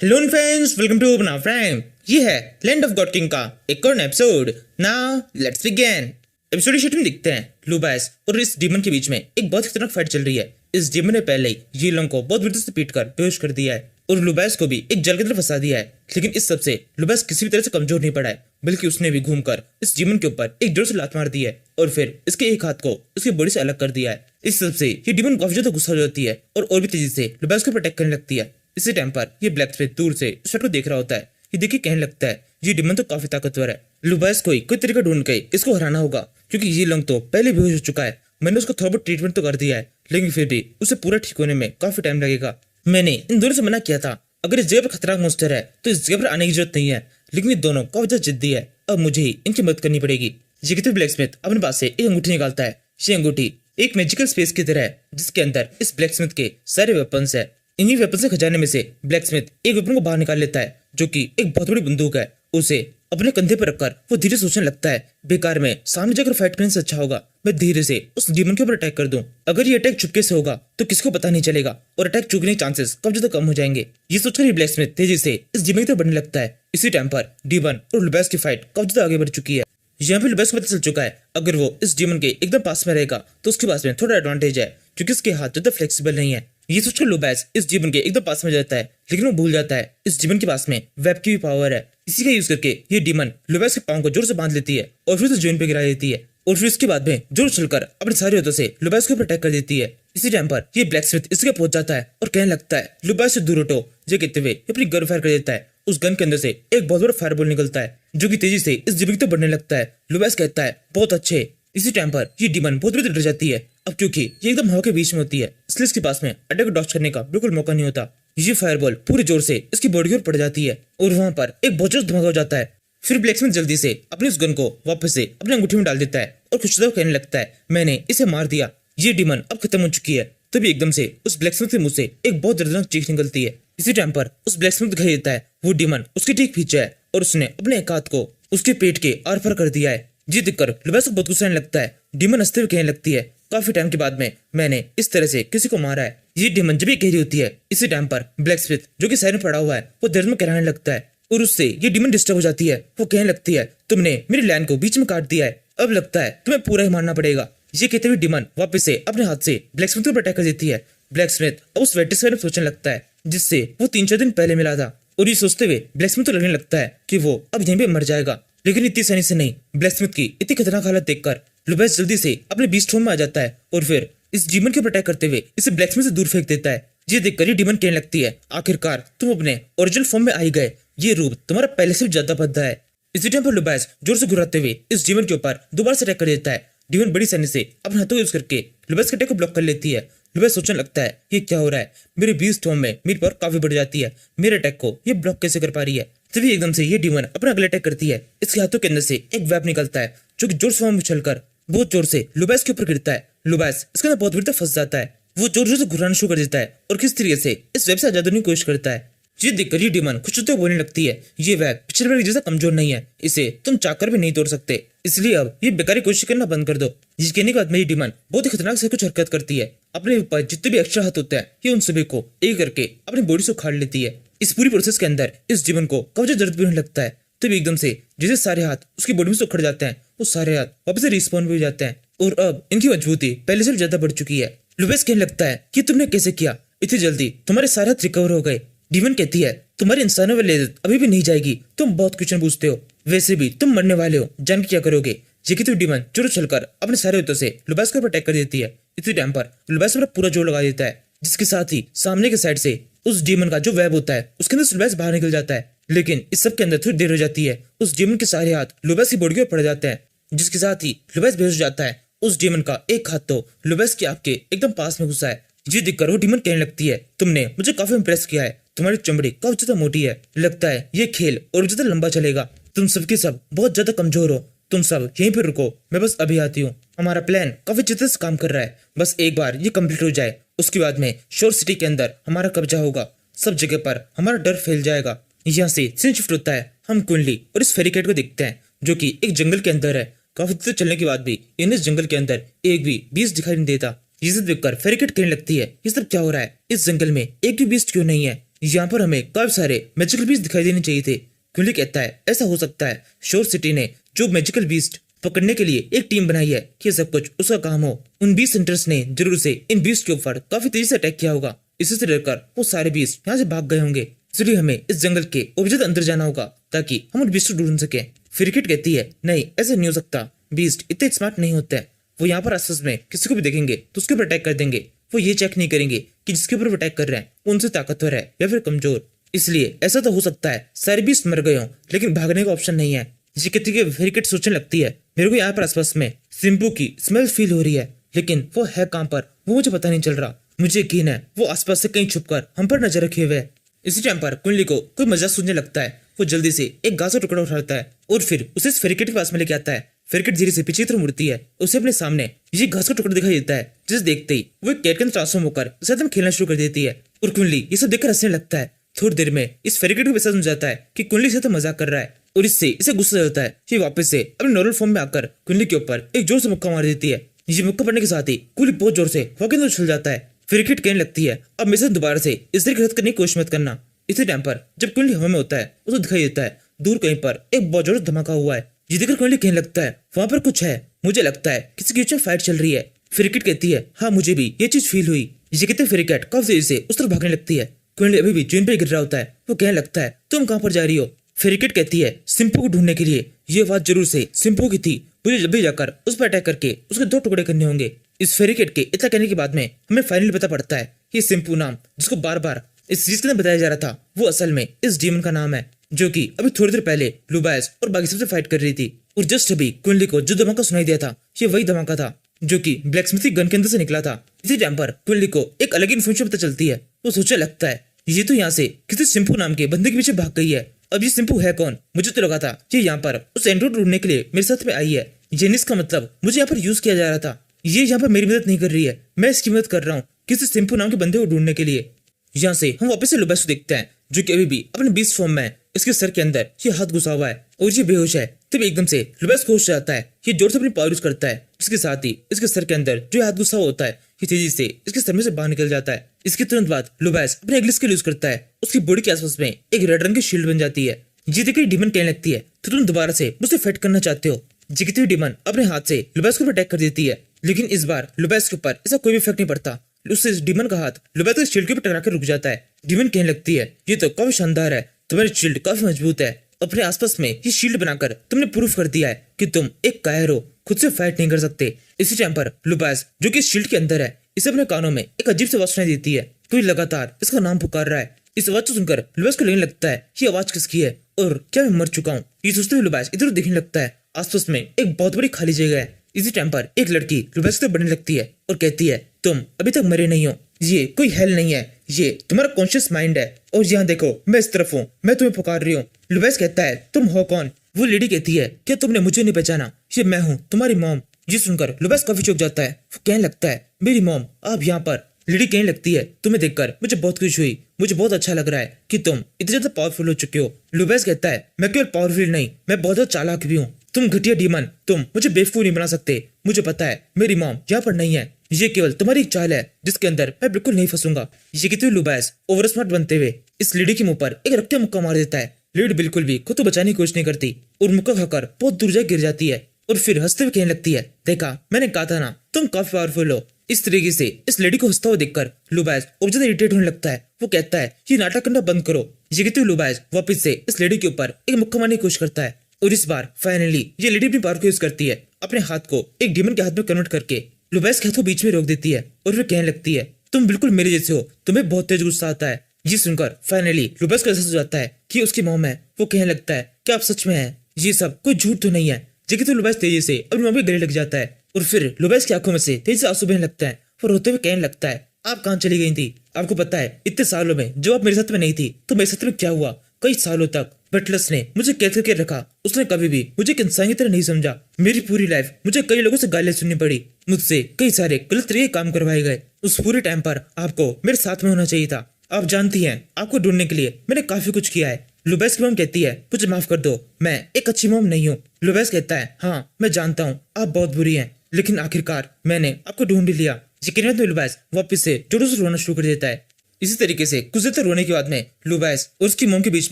Hello friends, welcome to अपना friend. ये है लैंड ऑफ गॉड किंग का एक और episode. Now let's begin. Episode शुरू में दिखते हैं लुबास और इस डीमन के बीच में एक बहुत खतरनाक फाइट चल रही है। इस डीमन ने पहले ही ये लोगों को बहुत बुरी से पीट कर बेहोश कर दिया है और लुबास को भी एक जल की तरफ फंसा दिया है। लेकिन इस सबसे लुबास किसी भी तरह से कमजोर नहीं पड़ा है, बल्कि उसने भी घूमकर इस डीमन के ऊपर एक जोर से लात मार दी है और फिर इसके एक हाथ को उसकी बॉडी से अलग कर दिया है। इस सबसे ये डीमन काफी ज्यादा गुस्सा हो जाती है और भी तेजी से लुबास को अटैक करने लगती है। इसी टाइम पर ये ब्लैक स्मिथ दूर से शट को देख रहा होता है। ये देखिए कहने लगता है ये डीमन तो काफी ताकतवर है, लुबास कोई तरीका ढूंढ के इसको हराना होगा, क्योंकि ये लोग तो पहले बेहोश हो चुका है। मैंने उसको थोड़ा बहुत ट्रीटमेंट तो कर दिया है, लेकिन फिर भी उसे पूरा ठीक होने में काफी टाइम लगेगा। मैंने इन दोनों से मना किया था, अगर इस जगह पर खतरनाक मॉन्स्टर है तो इस जगह पर आने की जरूरत नहीं है, लेकिन ये दोनों काफी ज्यादा जिद्दी है। अब मुझे ही इनकी मदद करनी पड़ेगी। ये कहते ब्लैक स्मिथ अपने पास से एक अंगूठी निकालता है। ये अंगूठी एक मैजिकल स्पेस की तरह है, जिसके अंदर इस ब्लैक स्मिथ के सारे वेपन्स है। इन्हीं वेपन से खजाने में से ब्लैक स्मिथ एक वेपन को बाहर निकाल लेता है, जो कि एक बहुत बड़ी बंदूक है। उसे अपने कंधे पर रखकर वो धीरे सोचने लगता है, बेकार में सामने जाकर फाइट करने से अच्छा होगा मैं धीरे से उस डीमन के ऊपर अटैक कर दूं। अगर ये अटैक चुपके से होगा तो किसको पता नहीं चलेगा और अटैक चुकने के चांसेस काफी ज्यादा कम हो जाएंगे। ये सोचकर ये ब्लैक स्मिथ तेजी से इस डीमन की तरफ बढ़ने लगता है। इसी टाइम पर डीमन और लुबास की फाइट काफी ज्यादा आगे बढ़ चुकी है। यहाँ पे लुबास को पता चल चुका है अगर वो इस डीमन के एकदम पास में रहेगा तो उसके पास में थोड़ा एडवांटेज है, क्योंकि उसके हाथ ज्यादा फ्लेक्सिबल नहीं है। ये सोचकर लुबास इस डीमन के एकदम पास में जाता है, लेकिन वो भूल जाता है इस डीमन के पास में वेब की भी पावर है। इसी का यूज करके ये डीमन लुबास के पांव को जोर से बांध लेती है और फिर उसे जमीन पे गिरा देती है और फिर इसके बाद में जोर चलकर अपने सारे हाथों से लुबास के ऊपर अटैक कर देती है। इसी टाइम पर ये ब्लैक स्मिथ इसके पहुंच जाता है और कहने लगता है लुबास से दूर हटो। ये कहते हुए अपनी गन फायर कर देता है। उस गन के अंदर से एक बहुत बड़ा फायरबॉल निकलता है, जो कि तेजी से इस डीमन की तरफ बढ़ने लगता है। लुबास कहता है बहुत अच्छे। इसी टाइम पर ये डीमन बहुत बुरी तरह डर जाती है। अब क्योंकि ये एकदम हवा के बीच में होती है, इसलिए इसके पास में अटैक डॉच करने का बिल्कुल मौका नहीं होता। ये फायरबॉल पूरे जोर से इसकी बॉडी की ओर पड़ जाती है और वहां पर एक बहुत जोर धमाका हो जाता है। फिर ब्लैक स्मिथ जल्दी से अपनी उस गन को वापस से अपने अंगूठी में डाल देता है और कुछ देर कहने लगता है मैंने इसे मार दिया, ये डीमन अब खत्म हो चुकी है। तभी एकदम से उस ब्लैक स्मिथ के मुंह से एक बहुत दर्दनाक चीख निकलती है। इसी टाइम पर उस ब्लैक स्मिथ दिखाई देता है वो डीमन उसके ठीक पीछे है और उसने अपने एक हाथ को उसके पेट के आर पार कर दिया है। जी देखकर लुबास को बहुत गुस्सा आने लगता है। डीमन हंसते हुए कहने लगती है काफी टाइम के बाद में मैंने इस तरह से किसी को मारा है। ये डीमन जब भी कह रही होती है, इसी टाइम पर ब्लैक स्मिथ जो कि साइड में पड़ा हुआ है वो दर्द में कराने लगता है और उससे ये डीमन डिस्टर्ब हो जाती है। वो कहने लगती है तुमने मेरी लाइन को बीच में काट दिया है, अब लगता है तुम्हें पूरा ही मारना पड़ेगा। ये कहते हुए डीमन वापस से अपने हाथ से ब्लैक स्मिथ पर अटैक कर देती है। ब्लैक स्मिथ उस वेटिस के बारे में सोचने लगता है जिससे वो 3-4 दिन पहले मिला था और ये सोचते हुए ब्लैक स्मिथ को लगने लगता है कि वो अब यहीं पे मर जाएगा, लेकिन इतनी आसानी से नहीं। ब्लैक स्मिथ की इतनी खतरनाक हालत देखकर लुबास जल्दी से अपने बीस्ट फॉर्म में आ जाता है और फिर इस डीमन के ऊपर अटैक करते हुए इसे ब्लैक स्मिथ से दूर फेंक देता है। ये देखकर ये डीमन कहने लगती है आखिरकार तुम अपने ओरिजिनल फॉर्म में आई गए, ये रूप तुम्हारा पहले से भी ज्यादा भद्दा है। इसी टाइम पर लुबास जोर से घुराते हुए इस डीमन के ऊपर दोबारा से अटैक कर देता है। डीमन बड़ी आसानी से अपने हाथों यूज करके लुबास के अटैक को ब्लॉक कर लेती है। लुबास सोचने लगता है ये क्या हो रहा है, मेरे बीस्ट फॉर्म में मेरी पावर काफी बढ़ जाती है, मेरे अटैक को ये ब्लॉक कैसे कर पा रही है। तभी एकदम से ये डीमन अपना अगला अटैक करती है। इसके हाथों के अंदर से एक वेब निकलता है जो कि जोर से में उछलकर बहुत जोर से लुबास के ऊपर गिरता है। लुबास इसके अंदर बहुत बुरी तरह फंस जाता है। वो जोर जोर से घुराना शुरू कर देता है और किस तरीके से इस वेब से आजाद होने की कोशिश करता है। ये देखकर ये डीमन खुश होते हुए बोलने लगती है ये वेब पिछले बार जैसा कमजोर नहीं है, इसे तुम चाहकर भी नहीं तोड़ सकते, इसलिए अब ये बेकारी कोशिश करना बंद कर दो। जिस कहने के बाद मेरी डीमन बहुत ही खतरनाक से कुछ हरकत करती है। अपने ऊपर जितने भी एक्स्ट्रा हाथ होते हैं ये उन सभी को एक करके अपनी बॉडी से उखाड़ लेती है। इस पूरी प्रोसेस के अंदर इस डीमन को काफी दर्द भी होने लगता है। तभी एकदम से जैसे सारे हाथ उसकी बॉडी में से उखड़ जाते हैं, वो सारे हाथ वापस से रिस्पॉन्ड भी हो जाते हैं और अब इनकी मजबूती पहले से ज्यादा बढ़ चुकी है। लुबास कहने लगता है कि तुमने कैसे किया, इतनी जल्दी तुम्हारे सारे हाथ रिकवर हो गए। डीमन कहती है तुम्हारी इंसानों वाली इज्जत अभी भी नहीं जाएगी, तुम बहुत क्वेश्चन पूछते हो, वैसे भी तुम मरने वाले हो, जान के क्या करोगे। ये कहते हुए डीमन चोर चलकर अपने सारे हाथों से लुबास के ऊपर अटैक कर देती है। इसी टाइम पर लुबास पर पूरा जोर लगा देता है, जिसके साथ ही सामने के साइड से उस डीमन का जो वेब होता है उसके अंदर लुबास बाहर निकल जाता है। लेकिन इस सब के अंदर थोड़ी देर हो जाती है, उस डीमन के सारे हाथ लुबास की बॉडी पर पड़ जाते हैं, जिसके साथ ही लुबास बेहोश हो जाता है। उस डीमन का एक हाथ तो लुबास की आंख के एकदम पास में घुसा है। ये देखकर वो डीमन कहने लगती है तुमने मुझे काफी इंप्रेस किया है, तुम्हारी चमड़ी काफी ज्यादा मोटी है, लगता है ये खेल और ज्यादा लंबा चलेगा, तुम सबके सब बहुत ज्यादा कमजोर हो, तुम सब यहीं पर रुको, मैं बस अभी आती हूँ। हमारा प्लान काफी अच्छे से काम कर रहा है, बस एक बार ये कंप्लीट हो जाए उसके बाद में शोर सिटी के अंदर हमारा कब्जा होगा, सब जगह पर हमारा डर फैल जाएगा। यहाँ से सीन शिफ्ट होता है, हम कुंडली और इस फेरिकेट को देखते हैं जो कि एक जंगल के अंदर है। काफी देर चलने के बाद भी इन इस जंगल के अंदर एक भी बीज दिखाई नहीं देता। ये सब देखकर फेरिकेट कहने लगती है ये सब क्या हो रहा है, इस जंगल में एक भी बीस्ट क्यों नहीं है। यहाँ पर हमें काफी सारे मैजिकल बीस्ट दिखाई देने चाहिए थे। क्विनली कहता है ऐसा हो सकता है शोर सिटी ने जो मैजिकल बीस्ट पकड़ने के लिए एक टीम बनाई है कि सब कुछ उसका काम हो। उन बीस्ट हंटर्स ने जरूर से इन बीस्ट के ऊपर काफी तेजी से अटैक किया होगा। इसी से डरकर वो सारे बीस्ट यहाँ से भाग गए होंगे। इसलिए हमें इस जंगल के और ज्यादा अंदर जाना होगा ताकि हम उन बीस्ट को ढूंढ सके। क्रिकेट कहती है नहीं ऐसा नहीं हो सकता, बीस्ट इतने स्मार्ट नहीं होते हैं। वो यहाँ पर आसपास में किसी को भी देखेंगे तो उसके ऊपर अटैक कर देंगे। वो ये चेक नहीं करेंगे कि जिसके ऊपर वो अटैक कर रहे हैं उनसे ताकतवर है या फिर कमजोर। इसलिए ऐसा तो हो सकता है सारे बीस्ट मर गए हों लेकिन भागने का ऑप्शन नहीं है। जी कहती है क्रिकेट सोचने लगती है मेरे को यहाँ पर आसपास में सिंपू की स्मेल फील हो रही है, लेकिन वो है कहाँ पर वो मुझे पता नहीं चल रहा। मुझे यकीन है वो आसपास से कहीं छुपकर हम पर नजर रखे हुए है। इसी टाइम पर कुंडली को कोई मजाक सुनने लगता है। वो जल्दी से एक घास का टुकड़ा उठाता है और फिर उसे इस क्रिकेट के पास में लेके आता है। क्रिकेट धीरे से पीछे की तरफ मुड़ती है। उसे अपने सामने ये घास का टुकड़ा दिखाई देता है, जिसे देखते ही वो एक कैट के अंदर ट्रांसफॉर्म होकर साथ में खेलना शुरू कर देती है। और कुंडली ये सब देखकर हंसने लगता है। थोड़ी देर में इस क्रिकेट को पता चल जाता है कि कुंडली से तो मजाक कर रहा है और इससे इसे गुस्सा आता है। ये वापस से अपने नॉर्मल फॉर्म में आकर कुंडली के ऊपर एक जोर से मुक्का मार देती है। ये मुक्का पड़ने के साथ ही कुंडली बहुत जोर से हवा के अंदर उछल जाता है। क्रिकेट कहने लगती है अब मेरे साथ दोबारा से इस तरह की हरकत करने की कोशिश मत करना। इसी टाइम पर जब कुंडली हवा में होता है उसे दिखाई देता है दूर कहीं पर एक बहुत जोर धमाका हुआ है। ये देखकर कुंडली कहने लगता है वहां पर कुछ है, मुझे लगता है किसी के बीच में फाइट चल रही है। क्रिकेट कहती है हाँ मुझे भी ये चीज फील हुई। ये कहते क्रिकेट काफी तेजी से उस तरफ भागने लगती है। कुंडली अभी भी जमीन पर गिर रहा होता है। वो कहने लगता है तुम कहाँ पर जा रही हो। क्रिकेट कहती है सिंपू को ढूंढने के लिए। ये बात जरूर से सिंपू की थी, मुझे जब भी जाकर उस पर अटैक करके उसके दो टुकड़े करने होंगे। इस क्रिकेट के इतना कहने के बाद में हमें फाइनली पता पड़ता है कि सिंपू नाम जिसको बार बार इस सीरीज के अंदर बताया जा रहा था वो असल में इस डीमन का नाम है, जो कि अभी थोड़ी देर पहले लुबायस और बाकी सबसे फाइट कर रही थी। और जस्ट अभी कुंडली को जो धमाका सुनाई दिया था ये वही धमाका था जो कि ब्लैक स्मिथी गन के अंदर से निकला था। इसी टाइम पर कुंडली को एक अलग इन्फॉर्मेशन पता चलती है। वो सोचने लगता है ये तो यहाँ से किसी सिंपू नाम के बंदे के पीछे भाग गई है। अब ये सिंपू है कौन? मुझे तो लगा था ये यहाँ पर उस एंड्रॉइड ढूंढने के लिए मेरे साथ में आई है। जेनिस का मतलब मुझे यहाँ पर यूज किया जा रहा था। ये यहाँ पर मेरी मदद नहीं कर रही है, मैं इसकी मदद कर रहा हूँ किसी सिंपू नाम के बंदे को ढूंढने के लिए। यहाँ से हम वापस से लुबायस को देखते हैं जो कि अभी भी अपने बीस्ट फॉर्म में है। इसके सर के अंदर ये हाथ घुसा हुआ है और ये बेहोश है। तब एकदम से लुबायस को होश आता है। ये जोर से अपनी पावर यूज करता है, इसके साथ ही इसके सर के अंदर जो हाथ घुसा हुआ होता है ये तेजी से इसके सर में से बाहर निकल जाता है। इसके तुरंत बाद लुबायस अपने एग्लिस के यूज करता है। उसकी बॉडी के आसपास में एक रेड रंग की शील्ड बन जाती है। ये देखकर डीमन कहने लगती है तो तुम दोबारा से मुझसे फाइट करना चाहते हो। जीतती हुई डीमन अपने हाथ से लुबायस को अटैक कर देती है, लेकिन इस बार लुबायस के ऊपर ऐसा कोई भी इफेक्ट नहीं पड़ता। उससे डीमन का हाथ लुबायस के शील्ड के ऊपर टकरा कर रुक जाता है। डीमन कहने लगती है ये तो काफी शानदार है, तुम्हारी शील्ड काफी मजबूत है। अपने आसपास में ये शील्ड बनाकर तुमने प्रूफ कर दिया है कि तुम एक कायर हो, खुद से फाइट नहीं कर सकते। इसी टाइम पर लुबायस जो कि शील्ड के अंदर है इसे अपने कानों में एक अजीब सी आवाज सुनाई देती है। कोई लगातार इसका नाम पुकार रहा है। इस आवाज को सुनकर लुबायस को लगने लगता है ये आवाज किसकी है और क्या मैं मर चुका हूँ। ये सोचते हुए लुबायस इधर देखने लगता है। आसपास में एक बहुत बड़ी खाली जगह है। इसी टाइम पर एक लड़की लुबायस से बढ़ने लगती है और कहती है तुम अभी तक मरे नहीं हो, ये कोई हेल नहीं है, ये तुम्हारा कॉन्शियस माइंड है। और यहाँ देखो मैं इस तरफ हूँ, मैं तुम्हें पुकार रही हूँ। लुबायस कहता है तुम हो कौन? वो लेडी कहती है क्या तुमने मुझे नहीं पहचाना? ये मैं हूँ तुम्हारी मॉम। ये सुनकर लुबायस काफी चौंक जाता है। वो कहने लगता है मेरी मॉम आप यहाँ पर? लेडी कहने लगती है तुम्हें देखकर मुझे बहुत खुशी हुई, मुझे बहुत अच्छा लग रहा है कि तुम इतने ज्यादा पावरफुल हो चुके हो। लुबायस कहता है मैं केवल पावरफुल नहीं, मैं बहुत ज्यादा चालाक भी हूँ। तुम घटिया डीमन, तुम मुझे बेवकूफ नहीं बना सकते। मुझे पता है मेरी मॉम यहाँ पर नहीं है, ये केवल तुम्हारी एक चाल है जिसके अंदर मैं बिल्कुल नहीं फंसूंगा। ये कहते हुए लुबायस ओवर स्मार्ट बनते हुए इस लेडी के मुंह पर एक रखते मुक्का मार देता है। लेडी बिल्कुल भी खुद तो बचाने की कोशिश नहीं करती और मुक्का खाकर बहुत दूर जाकर गिर जाती है और फिर हंसते हुए कहने लगती है देखा मैंने कहा था ना तुम काफी पावरफुल हो। इस तरीके से इस लेडी को हंसता हुआ देखकर लुबायस और ज्यादा इरिटेट होने लगता है। वो कहता है ये नाटक करना बंद करो। ये कहते हुए लुबायस वापस से इस लेडी के ऊपर एक मुक्का मारने की कोशिश करता है और इस बार फाइनली ये लेडी अपनी पावर को यूज करती है, अपने हाथ को एक डीमन के हाथ में कन्वर्ट करके लुबायस के हाथों बीच में रोक देती है और फिर कहने लगती है तुम बिल्कुल मेरे जैसे हो, तुम्हें बहुत तेज गुस्सा आता है। ये सुनकर फाइनली लुबायस को एहसास हो जाता है कि उसकी मॉम है। वो कहने लगता है क्या आप सच में हैं? ये सब कोई झूठ तो नहीं है। जी तो लुबायस तेजी से अपनी मॉम के गले लग जाता है और फिर लुबायस की आंखों में से तेजी से आंसू बहने लगता है। वो रोते हुए कहने लगता है आप कहाँ चली गई थी? आपको पता है इतने सालों में जब आप मेरे साथ में नहीं थी तो मेरे साथ में क्या हुआ? कई सालों तक बटलस ने मुझे कैद करके रखा। उसने कभी भी मुझे एक इंसान की तरह नहीं समझा। मेरी पूरी लाइफ मुझे कई लोगों से गालियां सुननी पड़ी, मुझसे कई सारे गलत तरीके काम करवाए गए। उस पूरे टाइम पर आपको मेरे साथ में होना चाहिए था। आप जानती हैं आपको ढूंढने के लिए मैंने काफी कुछ किया है। लुबायस की मॉम कहती है मुझे माफ कर दो, मैं एक अच्छी मॉम नहीं हूँ। लुबायस कहता है हाँ मैं जानता हूँ आप बहुत बुरी हैं, लेकिन आखिरकार मैंने आपको ढूंढ लिया। यकीन में लुबायस वापस से जोरों से रोना शुरू कर देता है। इसी तरीके से कुछ देर तक रोने के बाद में लुबास और उसकी मॉम के बीच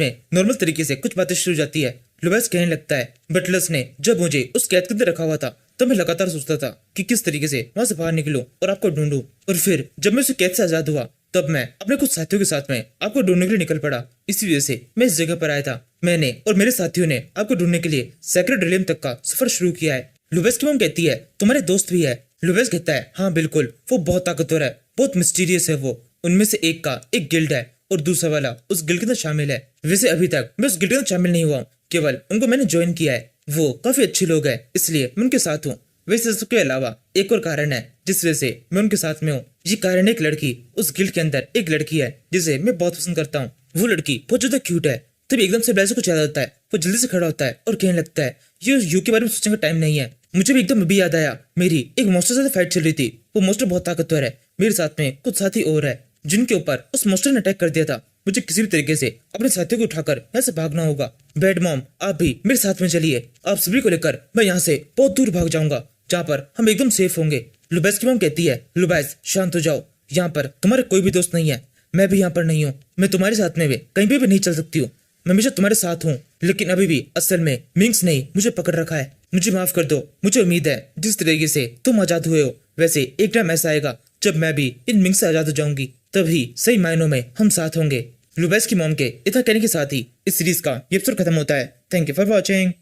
में नॉर्मल तरीके से कुछ बातें शुरू हो जाती है। लुबास कहने लगता है, बटलर्स ने जब मुझे उस कैद के अंदर रखा हुआ था तब मैं लगातार सोचता था कि किस तरीके से वहां से बाहर निकलूं और आपको ढूंढूं, और फिर जब मैं उस कैद से आजाद हुआ तब मैं अपने कुछ साथियों के साथ में आपको ढूंढने के लिए निकल पड़ा। इसी वजह से मैं इस जगह पर आया था। मैंने और मेरे साथियों ने आपको ढूंढने के लिए सैक्रेड रिलियम तक का सफर शुरू किया है। लुबास की मॉम कहती है, तुम्हारे दोस्त भी है। लुबास कहता है, हाँ बिल्कुल, वो बहुत ताकतवर है, बहुत मिस्टीरियस है वो। उनमें से एक का एक गिल्ड है और दूसरा वाला उस गिल्ड के अंदर शामिल है। वैसे अभी तक मैं उस गिल्ड के अंदर शामिल नहीं हुआ हूँ, केवल उनको मैंने ज्वाइन किया है। वो काफी अच्छे लोग हैं, इसलिए मैं उनके साथ हूँ। वैसे इसके अलावा एक और कारण है जिस वजह से मैं उनके साथ में हूँ। ये कारण एक लड़की उस गिल्ड के अंदर एक लड़की है जिसे मैं बहुत पसंद करता हूँ। वो लड़की बहुत ज्यादा क्यूट है। तभी एकदम से ब्लाइज को कुछ याद आता है। वो जल्दी से खड़ा होता है और कहने लगता है, ये यू के बारे में सोचने का टाइम नहीं है। मुझे भी एकदम अभी याद आया, मेरी एक मॉन्स्टर से फाइट चल रही थी। वो मॉन्स्टर बहुत ताकतवर है। मेरे साथ में कुछ साथी और है जिनके ऊपर उस मॉन्स्टर ने अटैक कर दिया था। मुझे किसी भी तरीके से अपने साथियों को उठाकर यहाँ से भागना होगा। बैड मॉम, आप भी मेरे साथ में चलिए। आप सभी को लेकर मैं यहाँ से बहुत दूर भाग जाऊंगा जहाँ पर हम एकदम सेफ होंगे। लुबास की मॉम कहती है, लुबास शांत हो जाओ, यहाँ पर तुम्हारे कोई भी दोस्त नहीं है। मैं भी यहाँ पर नहीं हूँ। मैं तुम्हारे साथ में भी कहीं पे भी नहीं चल सकती हूँ। मैं हमेशा तुम्हारे साथ हूँ, लेकिन अभी भी असल में मिंक्स ने मुझे पकड़ रखा है। मुझे माफ कर दो। मुझे उम्मीद है जिस तरीके से तुम आजाद हुए हो, वैसे एक टाइम ऐसा आएगा जब मैं भी इन मिंक्स से आजाद हो जाऊंगी, तभी सही मायनों में हम साथ होंगे। लुबास की मॉम के इतना कहने के साथ ही इस सीरीज का ये एपिसोड खत्म होता है। Thank you for watching.